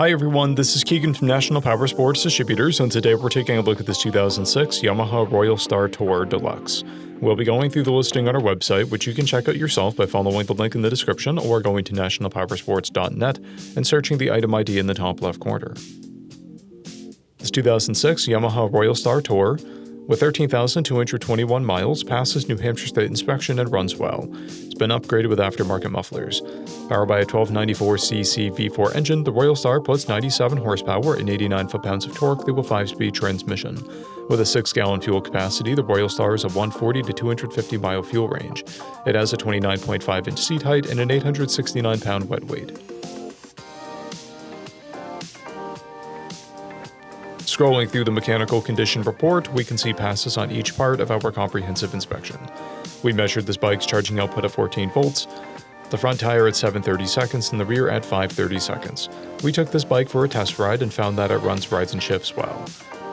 Hi everyone, this is Keegan from National Powersports Distributors, and today we're taking a look at this 2006 Yamaha Royal Star Tourer Deluxe. We'll be going through the listing on our website, which you can check out yourself by following the link in the description or going to nationalpowersports.net and searching the item ID in the top left corner. This 2006 Yamaha Royal Star Tourer, with 13,221 miles, passes New Hampshire State inspection and runs well. It's been upgraded with aftermarket mufflers. Powered by a 1294cc V4 engine, the Royal Star puts 97 horsepower and 89 foot-pounds of torque through a 5-speed transmission. With a 6-gallon fuel capacity, the Royal Star has a 140 to 250 mile fuel range. It has a 29.5-inch seat height and an 869-pound wet weight. Scrolling through the mechanical condition report, we can see passes on each part of our comprehensive inspection. We measured this bike's charging output at 14 volts, the front tire at 7/30 seconds, and the rear at 5/30 seconds. We took this bike for a test ride and found that it runs rides and shifts well.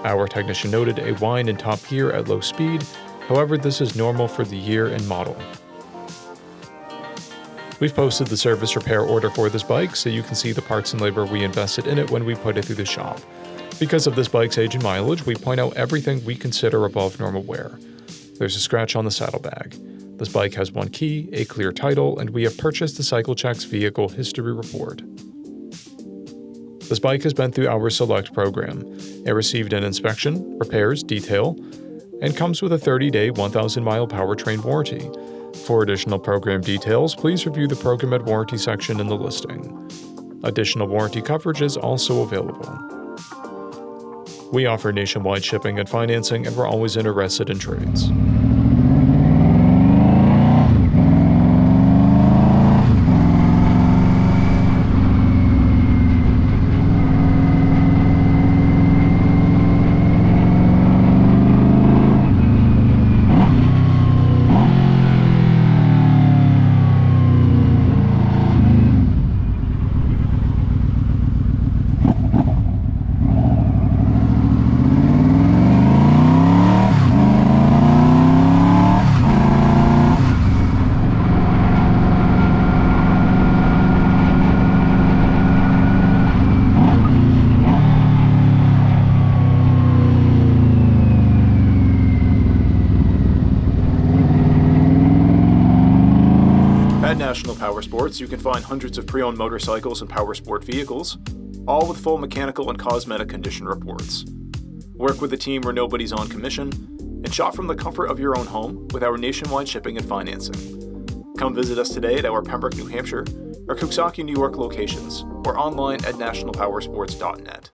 Our technician noted a whine in top gear at low speed, however this is normal for the year and model. We've posted the service repair order for this bike so you can see the parts and labor we invested in it when we put it through the shop. Because of this bike's age and mileage, we point out everything we consider above normal wear. There's a scratch on the saddlebag. This bike has one key, a clear title, and we have purchased the CycleCheck's vehicle history report. This bike has been through our Select program. It received an inspection, repairs, detail, and comes with a 30-day, 1,000-mile powertrain warranty. For additional program details, please review the Program and Warranty section in the listing. Additional warranty coverage is also available. We offer nationwide shipping and financing, and we're always interested in trades. At National Powersports, you can find hundreds of pre-owned motorcycles and powersport vehicles, all with full mechanical and cosmetic condition reports. Work with a team where nobody's on commission, and shop from the comfort of your own home with our nationwide shipping and financing. Come visit us today at our Pembroke, New Hampshire, or Coxsackie, New York locations, or online at nationalpowersports.net.